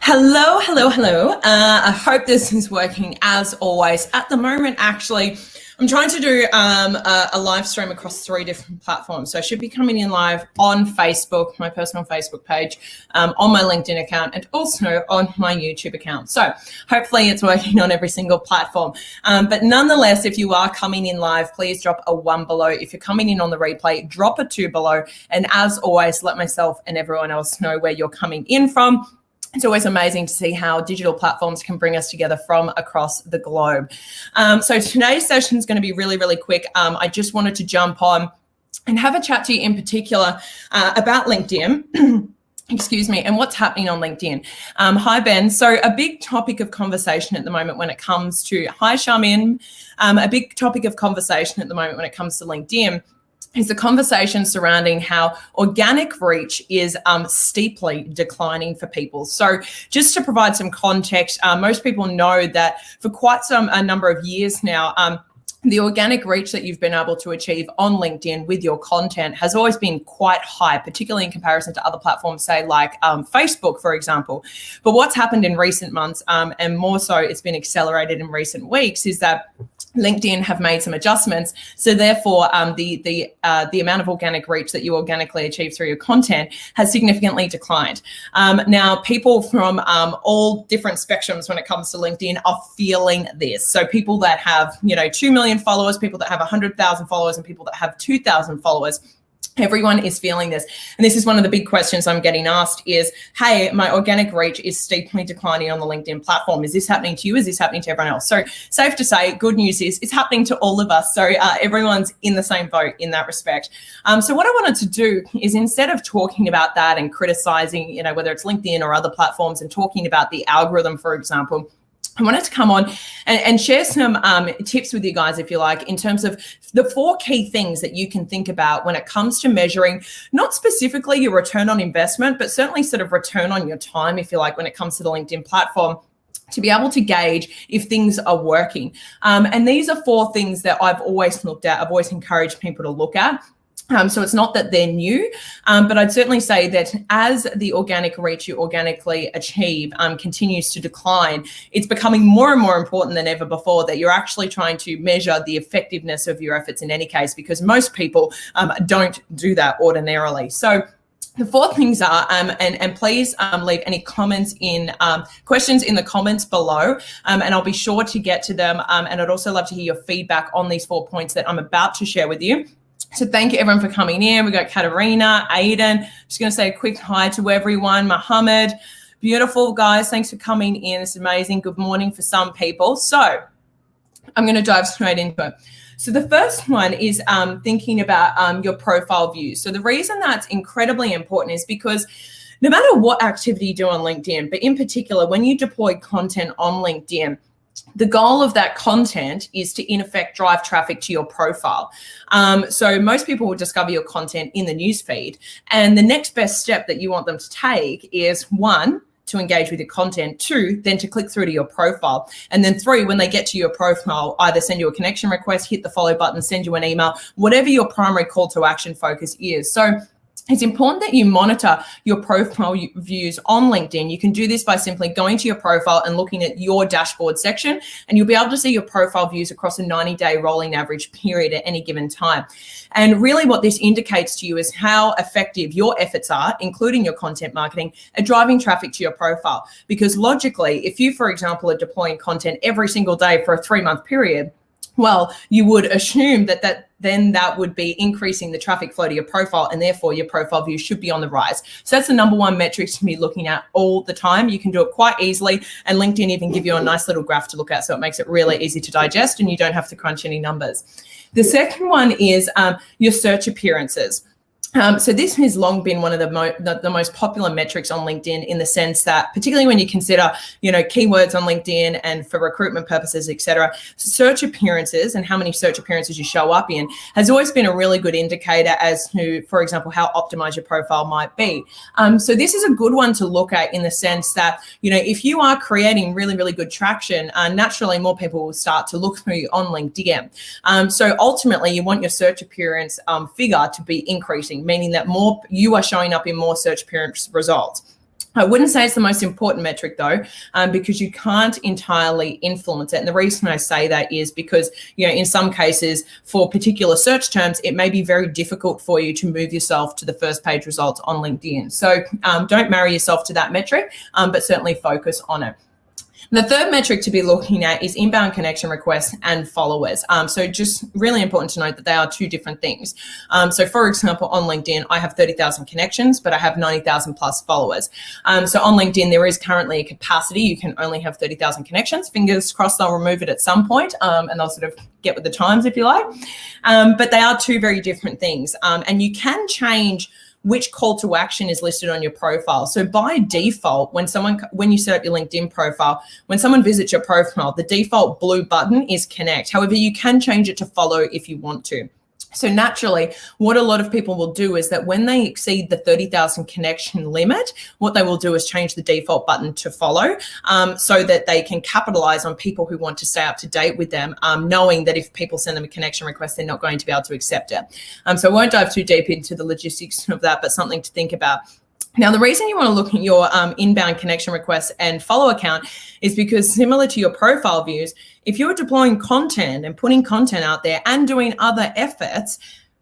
Hello, hello, hello. I hope this is working as always. At the moment, actually, I'm trying to do a live stream across 3 different platforms. So I should be coming in live on Facebook, my personal Facebook page, on my LinkedIn account, and also on my YouTube account. So hopefully it's working on every single platform. But nonetheless, if you are coming in live, please drop a 1 below. If you're coming in on the replay, drop a 2 below. And as always, let myself and everyone else know where you're coming in from. It's always amazing to see how digital platforms can bring us together from across the globe. So today's session is going to be really, really quick. I just wanted to jump on and have a chat to you in particular about LinkedIn. Excuse me, and what's happening on LinkedIn. Hi, Ben. So a big topic of conversation at the moment when it comes to, hi, Charmin. A big topic of conversation at the moment when it comes to LinkedIn is the conversation surrounding how organic reach is steeply declining for people. So just to provide some context, most people know that for quite a number of years now, the organic reach that you've been able to achieve on LinkedIn with your content has always been quite high, particularly in comparison to other platforms, say like Facebook, for example. But what's happened in recent months, and more so it's been accelerated in recent weeks, is that LinkedIn have made some adjustments. So therefore, the amount of organic reach that you organically achieve through your content has significantly declined. Now, people from all different spectrums when it comes to LinkedIn are feeling this. So people that have, 2 million followers, people that have 100,000 followers, and people that have 2,000 followers. Everyone is feeling this. And this is one of the big questions I'm getting asked is, hey, my organic reach is steeply declining on the LinkedIn platform. Is this happening to you? Is this happening to everyone else? So safe to say, good news is it's happening to all of us. So everyone's in the same boat in that respect. So what I wanted to do is, instead of talking about that and criticizing, whether it's LinkedIn or other platforms, and talking about the algorithm, for example, I wanted to come on and share some tips with you guys, if you like, in terms of the 4 key things that you can think about when it comes to measuring, not specifically your return on investment, but certainly sort of return on your time, if you like, when it comes to the LinkedIn platform, to be able to gauge if things are working. And these are 4 things that I've always looked at. I've always encouraged people to look at. So it's not that they're new, but I'd certainly say that as the organic reach you organically achieve continues to decline, it's becoming more and more important than ever before that you're actually trying to measure the effectiveness of your efforts in any case, because most people don't do that ordinarily. So the 4 things are, and please leave any comments questions in the comments below, and I'll be sure to get to them. And I'd also love to hear your feedback on these 4 points that I'm about to share with you. So thank you everyone for coming in. We got Katarina, Aiden. Just going to say a quick hi to everyone. Muhammad, beautiful guys. Thanks for coming in. It's amazing. Good morning for some people. So I'm going to dive straight into it. So the first one is thinking about your profile views. So the reason that's incredibly important is because no matter what activity you do on LinkedIn, but in particular, when you deploy content on LinkedIn, the goal of that content is to, in effect, drive traffic to your profile. So most people will discover your content in the newsfeed. And the next best step that you want them to take is, 1, to engage with your content, 2, then to click through to your profile. And then 3, when they get to your profile, either send you a connection request, hit the follow button, send you an email, whatever your primary call to action focus is. So it's important that you monitor your profile views on LinkedIn. You can do this by simply going to your profile and looking at your dashboard section, and you'll be able to see your profile views across a 90-day rolling average period at any given time. And really what this indicates to you is how effective your efforts are, including your content marketing, at driving traffic to your profile. Because logically, if you, for example, are deploying content every single day for a 3-month period, well, you would assume that would be increasing the traffic flow to your profile, and therefore your profile view should be on the rise. So that's the number 1 metric to be looking at all the time. You can do it quite easily, and LinkedIn even give you a nice little graph to look at, so it makes it really easy to digest and you don't have to crunch any numbers. The second one is your search appearances. So this has long been one of the most popular metrics on LinkedIn, in the sense that, particularly when you consider, keywords on LinkedIn and for recruitment purposes, etc., search appearances and how many search appearances you show up in has always been a really good indicator as to, for example, how optimized your profile might be. So this is a good one to look at, in the sense that, if you are creating really, really good traction, naturally more people will start to look for you on LinkedIn. So ultimately you want your search appearance figure to be increasing, meaning that you are showing up in more search appearance results. I wouldn't say it's the most important metric though, because you can't entirely influence it. And the reason I say that is because, in some cases for particular search terms, it may be very difficult for you to move yourself to the first page results on LinkedIn. So don't marry yourself to that metric, but certainly focus on it. The third metric to be looking at is inbound connection requests and followers. So just really important to note that they are two different things. So for example, on LinkedIn, I have 30,000 connections, but I have 90,000 plus followers. So on LinkedIn, there is currently a capacity. You can only have 30,000 connections. Fingers crossed they'll remove it at some point, and they'll sort of get with the times, if you like. But they are two very different things. And you can change which call to action is listed on your profile. So by default, when you set up your LinkedIn profile, when someone visits your profile, the default blue button is connect. However, you can change it to follow if you want to. So naturally, what a lot of people will do is that when they exceed the 30,000 connection limit, what they will do is change the default button to follow, so that they can capitalize on people who want to stay up to date with them, knowing that if people send them a connection request, they're not going to be able to accept it. So I won't dive too deep into the logistics of that, but something to think about. Now, the reason you want to look at your inbound connection requests and follow account is because, similar to your profile views, if you're deploying content and putting content out there and doing other efforts,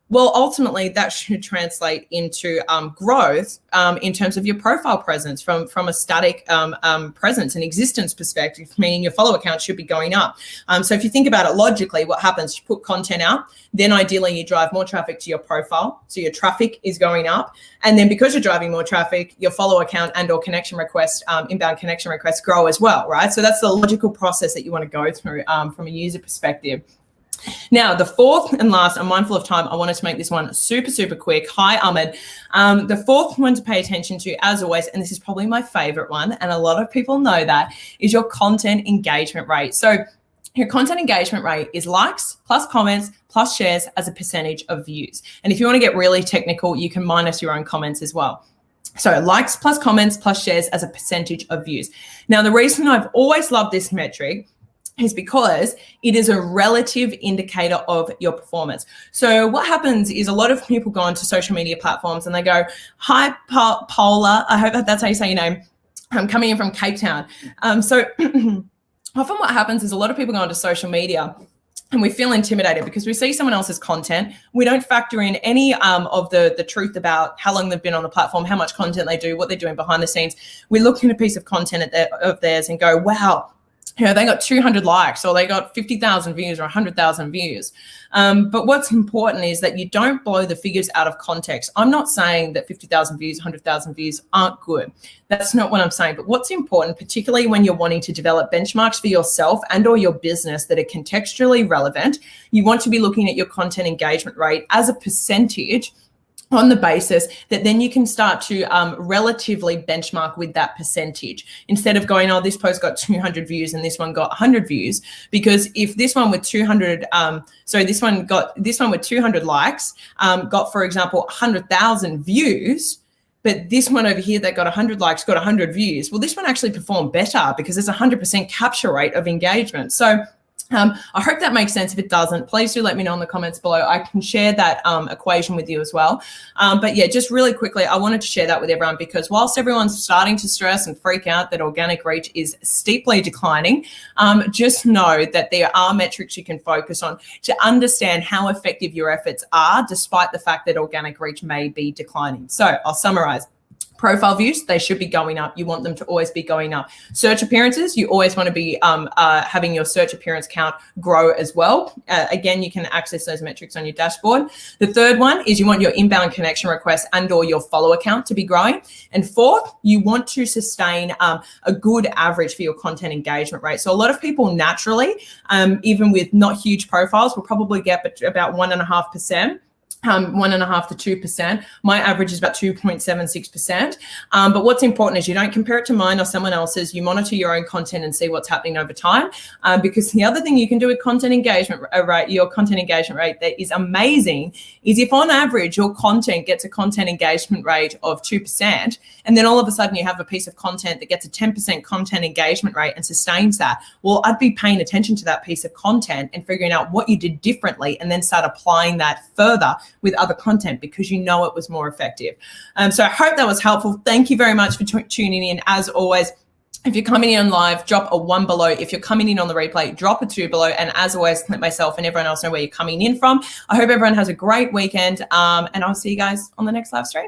well, ultimately that should translate into growth in terms of your profile presence from a static presence and existence perspective, meaning your follow account should be going up. So if you think about it logically, what happens? You put content out, then ideally you drive more traffic to your profile. So your traffic is going up. And then because you're driving more traffic, your follow account and or connection request, inbound connection requests grow as well, right? So that's the logical process that you want to go through from a user perspective. Now, the fourth and last, I'm mindful of time, I wanted to make this one super, super quick. Hi, Ahmed. The fourth one to pay attention to, as always, and this is probably my favorite one, and a lot of people know that, is your content engagement rate. So your content engagement rate is likes plus comments plus shares as a percentage of views. And if you want to get really technical, you can minus your own comments as well. So likes plus comments plus shares as a percentage of views. Now, the reason I've always loved this metric is because it is a relative indicator of your performance. So what happens is a lot of people go onto social media platforms and they go, hi, Paula, I hope that's how you say your name. I'm coming in from Cape Town. So often what happens is a lot of people go onto social media and we feel intimidated because we see someone else's content. We don't factor in any of the truth about how long they've been on the platform, how much content they do, what they're doing behind the scenes. We look at a piece of content of theirs and go, wow, they got 200 likes or they got 50,000 views or 100,000 views. But what's important is that you don't blow the figures out of context. I'm not saying that 50,000 views, 100,000 views aren't good. That's not what I'm saying. But what's important, particularly when you're wanting to develop benchmarks for yourself and or your business that are contextually relevant, you want to be looking at your content engagement rate as a percentage on the basis that then you can start to relatively benchmark with that percentage instead of going, oh, this post got 200 views and this one got 100 views. Because if this one with 200, this one with 200 likes got, for example, 100,000 views, but this one over here that got 100 likes got 100 views. Well, this one actually performed better because there's a 100% capture rate of engagement. So I hope that makes sense. If it doesn't, please do let me know in the comments below. I can share that equation with you as well. But yeah, just really quickly, I wanted to share that with everyone because whilst everyone's starting to stress and freak out that organic reach is steeply declining, just know that there are metrics you can focus on to understand how effective your efforts are, despite the fact that organic reach may be declining. So I'll summarize. Profile views, they should be going up. You want them to always be going up. Search appearances, you always want to be having your search appearance count grow as well. Again, you can access those metrics on your dashboard. The third one is you want your inbound connection requests and or your follow account to be growing. And fourth, you want to sustain a good average for your content engagement rate. So a lot of people naturally, even with not huge profiles, will probably get about 1.5%. 1.5% to 2%. My average is about 2.76%. But what's important is you don't compare it to mine or someone else's. You monitor your own content and see what's happening over time. Because the other thing you can do with content engagement rate, your content engagement rate that is amazing is if on average your content gets a content engagement rate of 2%, and then all of a sudden you have a piece of content that gets a 10% content engagement rate and sustains that, well, I'd be paying attention to that piece of content and figuring out what you did differently and then start applying that further with other content because you know it was more effective. So I hope that was helpful. Thank you very much for tuning in. As always, if you're coming in on live, drop a 1 below. If you're coming in on the replay, drop a 2 below. And as always, let myself and everyone else know where you're coming in from. I hope everyone has a great weekend, and I'll see you guys on the next live stream.